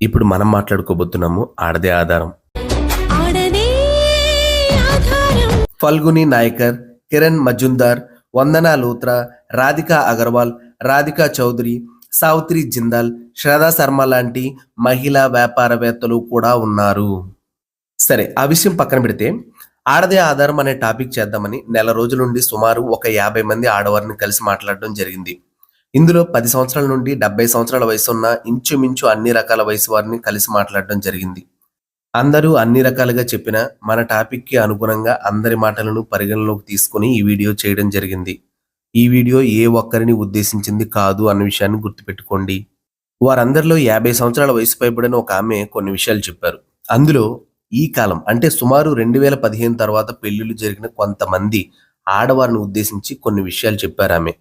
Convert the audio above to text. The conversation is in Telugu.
ఇప్పుడు మనం మాట్లాడుకోబోతున్నాము ఆడదే ఆధారం. ఆడదే ఆధారం. ఫల్గుని నాయకర్, కిరణ్ మజుందార్, వందనా లూత్రా, రాధికా అగర్వాల్, రాధికా చౌదరి, సావిత్రి జిందాల్, శ్రద్ధా శర్మ లాంటి మహిళా వ్యాపారవేత్తలు కూడా ఉన్నారు. సరే, ఆ విషయం పక్కన పెడితే ఆడదే ఆధారం అనే టాపిక్ చేద్దామని నెల రోజుల నుండి సుమారు ఒక 50 మంది ఆడవారిని కలిసి మాట్లాడడం జరిగింది. ఇందులో 10 సంవత్సరాల నుండి 70 సంవత్సరాల వయసు ఉన్న ఇంచుమించు అన్ని రకాల వయసు వారిని కలిసి మాట్లాడడం జరిగింది. అందరూ అన్ని రకాలుగా చెప్పినా మన టాపిక్‌కి అనుగుణంగా అందరి మాటలను పరిగణలోకి తీసుకొని ఈ వీడియో చేయడం జరిగింది. ఈ వీడియో ఏ ఒక్కరిని ఉద్దేశించింది కాదు అన్న విషయాన్ని గుర్తుపెట్టుకోండి. వారందరిలో 50 సంవత్సరాల వయసు పైబడిన ఒక ఆమె కొన్ని విషయాలు చెప్పారు. అందులో ఈ కాలం అంటే సుమారు 2015 తర్వాత పెళ్లిళ్లు జరిగిన కొంతమంది ఆడవారిని ఉద్దేశించి కొన్ని విషయాలు చెప్పారామె.